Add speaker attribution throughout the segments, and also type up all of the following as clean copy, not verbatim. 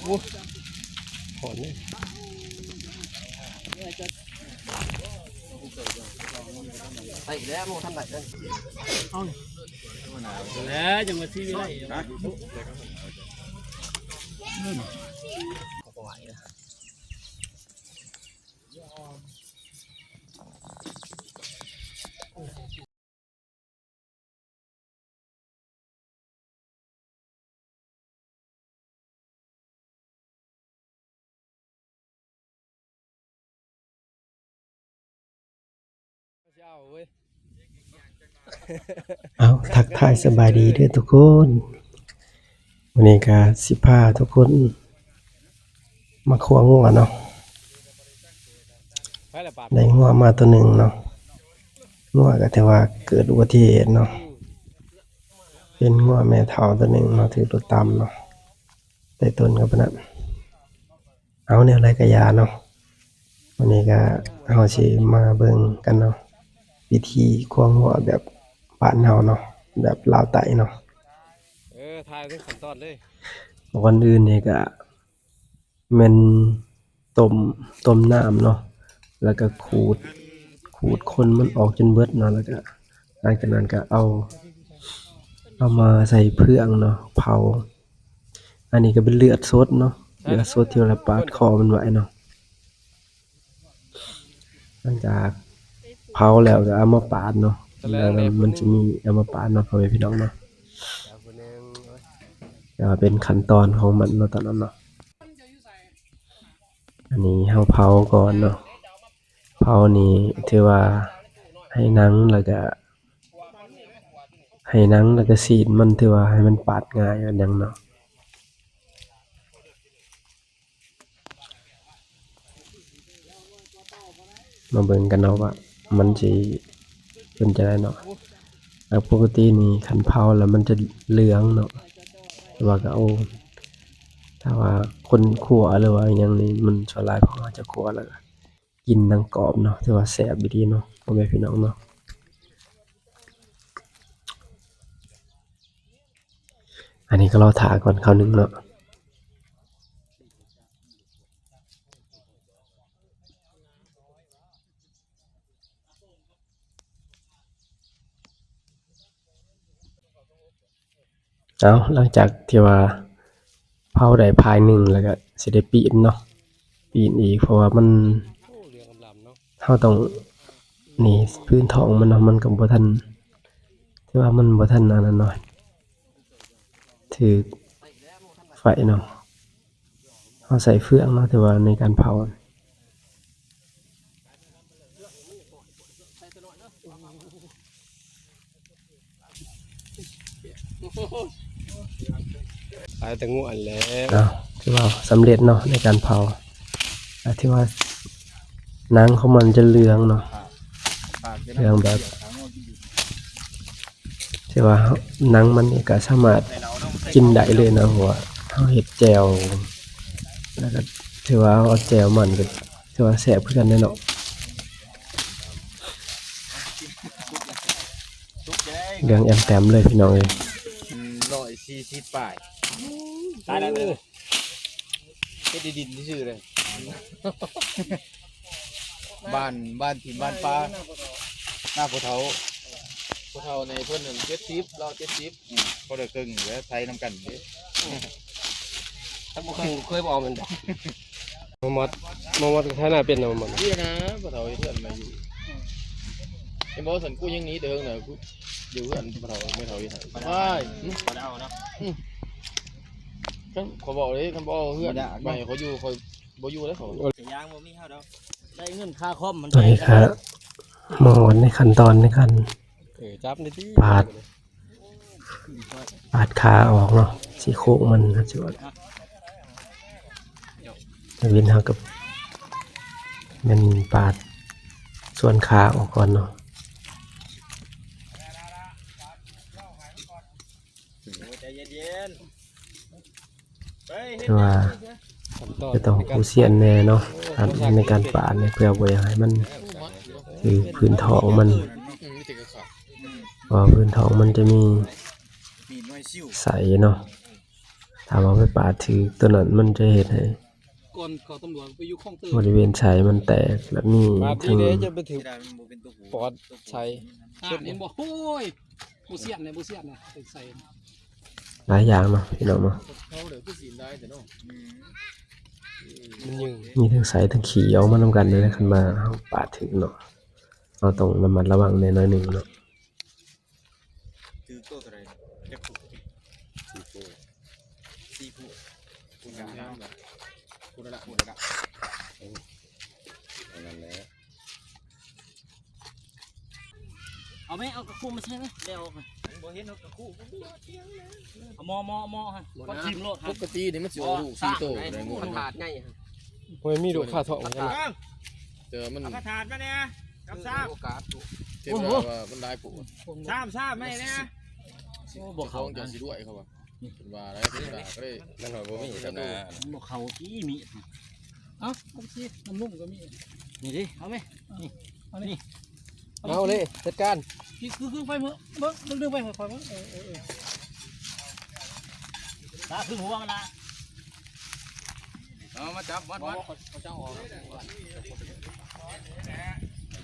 Speaker 1: โอ้หอนเลยไปแล้วโมทำไรกันเอาแล้วจะมาที่นี่ได้
Speaker 2: เอาทักทายสบายดีเด้อทุกคนวันนี้ก็สิพาทุกคนมาคั่วงัวเนาะได้งัวมาตัวหนึ่งเนาะงัวก็แต่ว่าเกิดอุบัติเหตุเนาะเป็นงัวแม่เฒ่าตัวหนึ่งเนาะถือรถตามเนาะได้ต้นกับนั้นเอาแนวไรกะยาเนาะวันนี้ก็เฮาสิมาเบิ่งกันเนาะวิธีคั่วงัวแบบบ้านเฮาเนาะแบบลาวไต้เนาะ
Speaker 1: ทายเป็นขั้นตอนเลย
Speaker 2: วันอื่นนี่ก็แม่นต้มน้ำเนาะแล้วก็ขูดคนมันออกจนเบิดเนาะแล้วก็หลังจากนั้นก็เอามาใส่เพืองเนาะเผาอันนี้ก็เป็นเลือดสดเนาะเลือดสดที่เราปาดคอมันไว้เนาะหลังจากเผาแล้วก็เอามาปาดเนาะแล้วมันจะมีเอามาปาดเนาะพ่อแม่พี่น้องเนาะแต่ว่าเป็นขั้นตอนของมันเนาะตอนนั้นเนาะอันนี้เฮาเผาก่อนเนาะเผานี่ถือว่าให้หนังแล้วก็สีดมันถือว่าให้มันปาดง่ายอันหยังเนาะมาเบิ่งกันเนาะว่ามันสิเป็นจังไดเนาะแล้วปกตินี่คันเผาแล้วมันจะเหลืองเนาะแต่ว่าก็เอาถ้าว่าคนคั่วหรือว่าอิหยังนี่มันส่วนหลายเขาอาจจะคั่วแล้วก็กินดังกรอบเนาะถือว่าแซ่บอีหลีเนาะพ่อแม่พี่น้องเนาะอันนี้ก็รอท่าก่อนคราวนึงเนาะเอาหลังจากที่ว่าเผาได้พายหนึ่งแล้วก็สิได้ปีนเนาะปีนอีกเพราะว่ามันเฮาต้องนี่พื้นท้องมันเนาะมันก็บ่ทันที่ว่ามันบ่ทันอันนั้นเนาะถือไฟเนาะเฮาใส่เฟืองเนาะแต่ว่าในการเผา
Speaker 1: ตายแต่ง่วนแล้ว
Speaker 2: ที่ว่าสำเร็จเนาะในการเผาที่ว่าหนังของมันจะเหลืองเนาะเหลืองแบบที่ว่าหนังมันนี่ก็สามารถกินได้เลยนะเพราะว่าเฮาเฮ็ดแจ่วแล้วก็ถือว่าเอาแจ่วมันก็ถือว่าแซ่บคือกันเนาะเหลืองแอมแต้มเลยพี่น้องเอ้ย
Speaker 1: 140ป่ายตายแล้วเลยเฮ็ดดินซื่อเลยบ้านถิ่นบ้านป้าหน้าผู้เฒ่าในเพิ่น70เรา70พอได้ครึ่งเหลือไทยนำกันเด้ถ้าบ่เคยบอกมันมอดแท้น่าเป็นนะมันนี่นะผู้เฒ่าเพิ่นมาอยู่ไอ้บ่สันกูยังหนีเด้อน่ะกูอยู่เพิ่นผู้เฒ่าไม่เฒ่าอีไสไปบ่ได้เอาเนาะเขาบอกเลยเขาบอกเพื่อนไม่เขาอยู่เขาบ่อยู่แล้วเขายางบ่มีเฮาดอกได้เงินค่าคอมมัน
Speaker 2: ตอนนี้ครับหมอนในขั้นตอนในการ
Speaker 1: จับในที่
Speaker 2: ปาดขาออกเนาะสีโครงมันนะจ๊ะวินเฮากับมันปาดส่วนขาออกก่อนเนาะแต่ว่าจะต้องผู้เสียนแน่เนาะในการปาดเนี่ยเพื่อบ่อยากให้มันคือพื้นท้องมันเพราะพื้นท้องมันจะมีใสเนาะ ถ้าว่าไปปาดถือตัวนั้นมันจะเฮ็ดให้
Speaker 3: ก่อนเขาตำรวจไปอยู่ข้องเตอ
Speaker 2: บริเวณชายมันแตกและมี
Speaker 1: บาด
Speaker 2: ทั้
Speaker 1: ที่
Speaker 2: ง
Speaker 1: เด้จะไปถึงปอดใช้
Speaker 3: เห็นบ่โอ้ยบูเซียนเนี่ยบูเซียนเนี่ยใส่
Speaker 2: หลายอย่างเนาะพี่น้องเนาะ
Speaker 1: เขาเดี๋ยวก็สินได้แต่เนาะมันยิง
Speaker 2: มีทั้งใสทั้งขี้เอามานำกันเลยนะคันมาเอาปาดถึงเนาะเราต้องระมัดระวังในน้อยหนึ่งเนาะ
Speaker 4: ถือโต้อะไรจะผูกสี่ผูกคุณยาน้ำแบบคุณระดับนั่นแหละ
Speaker 5: เอาไหมเอากระคู่มาใช่ไหมเดี๋ยวบ่เห็นเอากระคู่เอามอฮะก็ทีมโลด
Speaker 1: ปกตินี่มันสิเอาลูก4โตได้งู
Speaker 5: มันขาดไง
Speaker 1: โอ้ยมีลูกค่าเถาะเหมือนกันเจอมัน
Speaker 4: เอากระถางมาเนี่ยกับซ้
Speaker 1: โอกาสเจ็บว่ามันได้ปุ๊บ
Speaker 4: ำซ้ำไม่เนี่ย
Speaker 5: บ่
Speaker 1: เขา
Speaker 5: เขา
Speaker 1: จะ
Speaker 5: นะ
Speaker 1: สิด้วยเขาว่าเป็นว่าอะไรเป็นว่าก็ได้นั่นหน่อยบ่มีแต่ตัว
Speaker 5: บ่เขาที่มี
Speaker 3: เอ้าเอาสิน้ำนุ่มก็มี
Speaker 5: นี่ดิเอาไหม
Speaker 1: เอาเลยจัดการ
Speaker 3: คือไฟมือเบิ้งดึงไปไฟมือ
Speaker 5: ตาขึ้นหัวมันนะ
Speaker 4: เอามาจับวัด
Speaker 5: เขาจะออก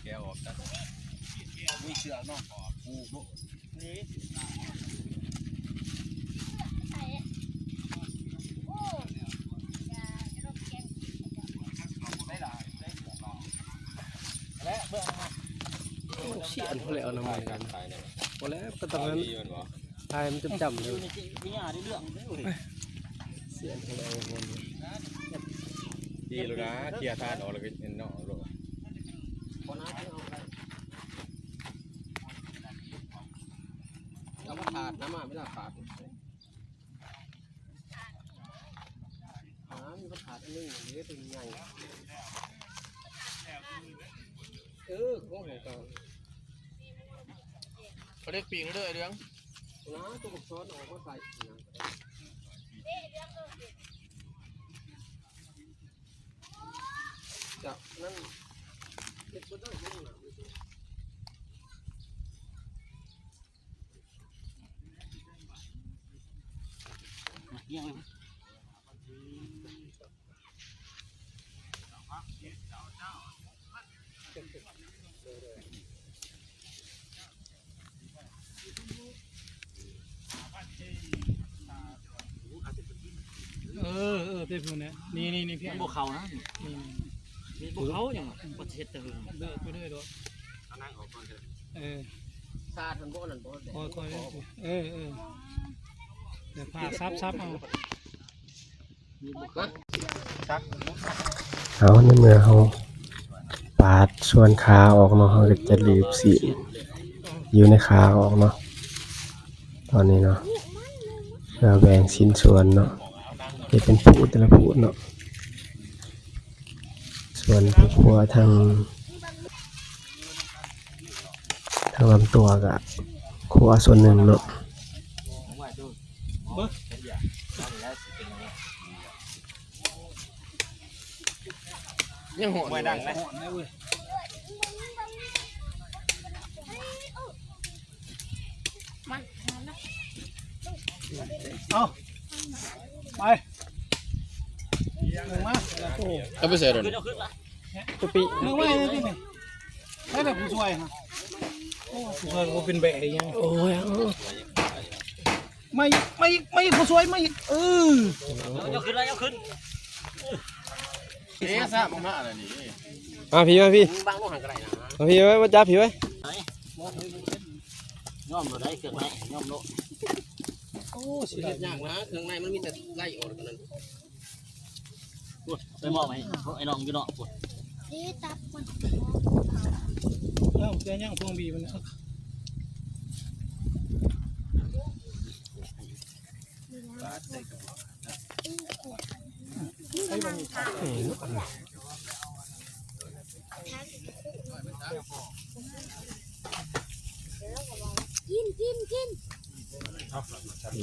Speaker 4: แกออกกัน
Speaker 5: มีเสือเนาะปูโล
Speaker 1: เสียนพอแล้วนำมากันพอแล้วก็ตอนนั้นตายมันจำๆเล
Speaker 5: อยู่
Speaker 1: ย
Speaker 5: ในวิญญาณได้เรื่องเลย
Speaker 1: เสียนพอแล้วคน
Speaker 4: ดีแล้วนะเคลียร์ทานออกแล้วก็เนาะโล
Speaker 1: เอามาขาดน้ำมาไม่ละขาดมีปัญหาอันนึงหรือเป็นไงของเราเขาเรียกปีงเลยเรื่องนะตัวกบซ้อนออกมาใส่จับนั่นเป็นคนได้ยังไง
Speaker 5: ยัง
Speaker 3: เต็มหัวเนี่ยนี่พี่
Speaker 5: บ่เขานะ
Speaker 3: นี่
Speaker 5: มีบ่เขาอย่างประเทศเติม
Speaker 3: เดินไปเรื่อยด้วย
Speaker 1: ซาทันบ่นั่นบ่ได้
Speaker 3: คอยเดี๋ยวพาซับเอา
Speaker 2: เอาในเมื่อเขาปาดส่วนขาออกเนาะเขาก็จะรีบสีอยู่ในขาออกเนาะตอนนี้เนาะเพื่อแบ่งชิ้นส่วนเนาะที่เป็นผูแต่ละผูเนาะส่วนผูครัวทางลำตัวกับครัวส่วนหนึ่งเนาะ
Speaker 1: ยังหัว
Speaker 4: ไม่ดังนะ
Speaker 3: เอาไปลงมา
Speaker 1: เอาไปใส่รถ
Speaker 5: ขึ้นเอาขึ้นละ
Speaker 1: ตัวปี
Speaker 3: ลงมาเลยพี่นี่ได้แต่ผู้ช่วยฮะโอ้ผู้ช่วยก็เป็นแบะยัง
Speaker 1: โอ้ย
Speaker 3: ไม่ผู้ช่วยไม่
Speaker 5: เอาขึ้นละเอาขึ้น
Speaker 1: เอ๊ะซะมึงมาอะไรนี่มาพี่
Speaker 5: บางลูกหันกระไรนะ
Speaker 1: มาพี่ไว้มาจับพี่ไว้
Speaker 5: ย่อมเราได้เครื่องในย่อมโล
Speaker 3: โอ้สิ
Speaker 1: เฮ็ดยากนะเครื่องในมันมีแต่ไล่ออกกันนั่น
Speaker 5: ไปมอบให้ไอ้น้องอยู่เนาะ
Speaker 3: เอ้าเดี๋ยวย่างพวงบีมัน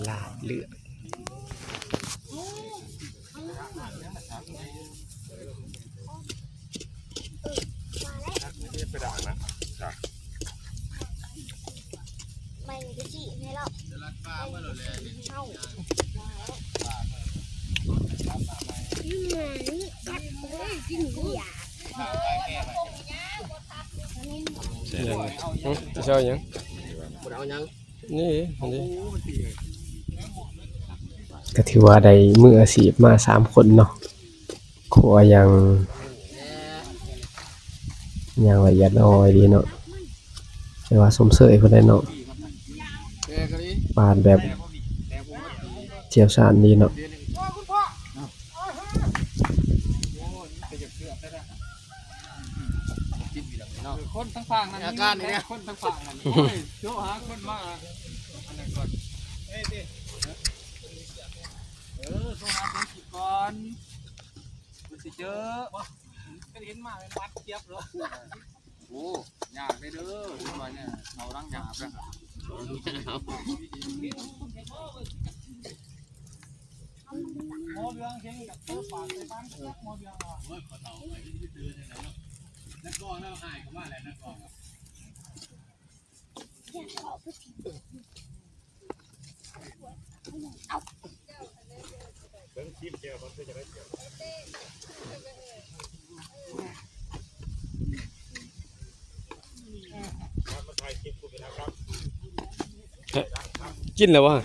Speaker 2: ลาดเลือด
Speaker 6: ไม่ก็จีให้เราเข้า
Speaker 4: ใช่เลย
Speaker 1: จะเช่ายังนี่อันนี้
Speaker 2: ก็ถือว่าได้มืออาชีพมา3คนเนาะครัวยังละเอียดอ่อยดีเนาะแต่ว่าสมเสยเพิ่นได้เนาะปาดแบบเจียวชาญดีเนาะ
Speaker 3: คนทั้งฝั่งนั้นอาการนี่คนทั้งฝั่งนั้นโยหาคนมาอันนั้นก่อนโทรหาคนสิก่อนมันสิเจอก็เห็นมาเป็นมัดเจี๊ยบเลยโอ้ยากเลยเด้อทุกวันเนี่ยเราตั้งหยาบแล้วหมอเรื่องเช่นกับตัวปากในบ้านหมอเรื่องนักกองแล้วหายเขาว่าอะไรนักกอง
Speaker 1: กินแล้ววะ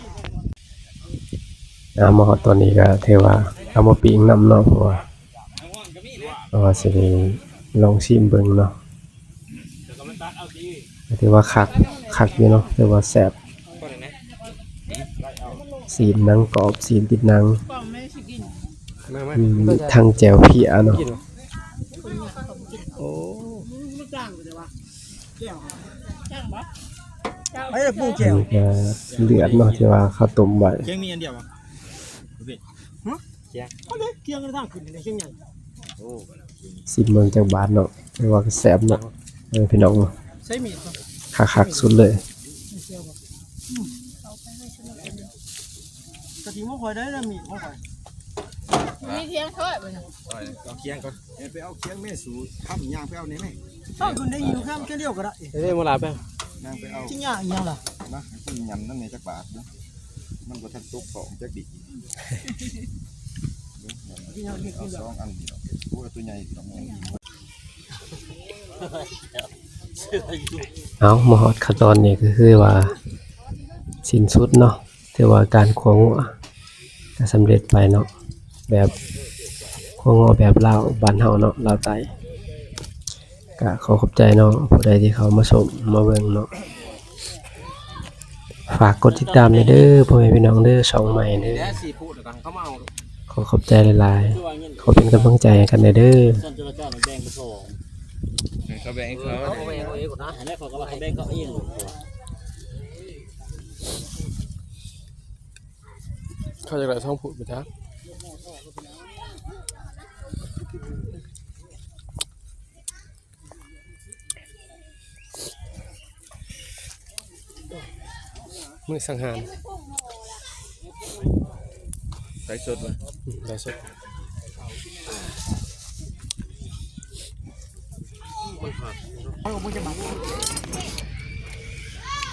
Speaker 2: มาฮอดตอนนี้ก็ถือว่าเอามาปิ้งนำเนาะเพราะว่าสิได้ลองชิมเบิ่งเนาะถือว่าคักอยู่เนาะถือว่าแซ่บสีนหนังกรอบสีนติดหนังทางแจ่วเพียเนาะ
Speaker 1: โอ้
Speaker 3: ไอ้ปู
Speaker 2: อั
Speaker 3: แก้
Speaker 2: น
Speaker 3: ว
Speaker 2: นี้ก็เลือดเนาะที่ว่าข้าวต้มไว้
Speaker 3: เกียงมีอันเดียวอ่ะเกียงเกียงกันทางขึ้นในเชียงใหญ่
Speaker 2: สิเมืองจังบาทเนาะถือว่าแซ่บเนาะพี่น้อง
Speaker 3: ใช้มีด
Speaker 2: คักๆสุดเลย
Speaker 3: กะทิมันคอยได้แล้วมีดมันคอย
Speaker 6: มีเทียงช่วยไปนะ
Speaker 4: เอาเคียงก่อน
Speaker 7: ไปเอาเคียงแม่สูทำย่างไปเอานี่ไหม
Speaker 3: ถ้าคุณได้อยู่ข้ามแค่เดียวก็ได้
Speaker 1: ได้มาลาไป
Speaker 7: ย่างไปเอา
Speaker 3: จริงอย่างยังล่ะ
Speaker 7: นะให้คุณยำนั่นในจักบาทนะมันก็ทันตุกของจักดิเอาสองอันเดียวโอ้ตัวใหญ่ตัวนี้
Speaker 2: เอามาฮอดขั้นตอนนี้ก็คือว่าสิ้นสุดเนาะถือว่าการคั่วงัวก็สำเร็จไปเนาะแบบคั่วงัวแบบลาวบ้านเฮาเนาะลาวใต้ก็ขอขอบใจเนาะผู้ใดที่เขามาชมมาเบิ่งเนาะฝากกดติดตามเด้อพ่อแม่พี่น้องเด้อช่องใหม่เด้อ
Speaker 5: แล้วสีพูดกันเขามาเอา
Speaker 2: ขอขอบใจหลาย
Speaker 5: คือว่าเงิน
Speaker 2: ๆขอเป็นกำลังใจให้กันเด้อ
Speaker 5: ส่วนจราจรมันแบ่งไปสอง
Speaker 4: เขาแบ่งให้เขา
Speaker 5: เขาแบ่งเอาเองก่อนนะอันนี้เขาก็ว่าเขาแบ่งเขาเอง
Speaker 1: เขาจะได้ช่องผูดไปจ้ามือสังหาร
Speaker 4: ใส่สดเลย
Speaker 1: ได้สุด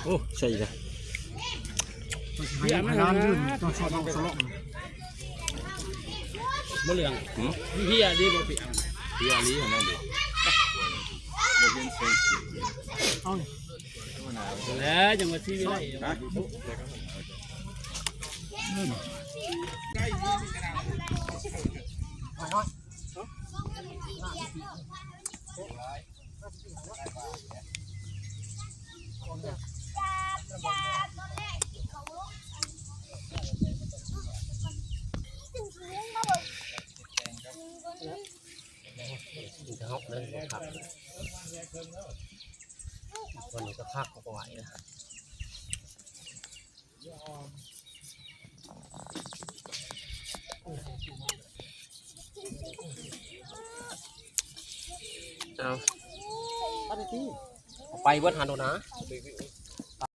Speaker 5: โอ้ใช่เลย
Speaker 3: อย่ามาทำยืนต้องสอดสลบ
Speaker 5: มะเหลืองพี่อะดีบ่พี่
Speaker 4: พี่อาลีของนั่นดิ
Speaker 5: แล้วจังหวัดที่วิไล
Speaker 2: จะฮอกเลยครับวันนี้ก็พักเอาไว้นะเอาไปเบิดหันโดนะ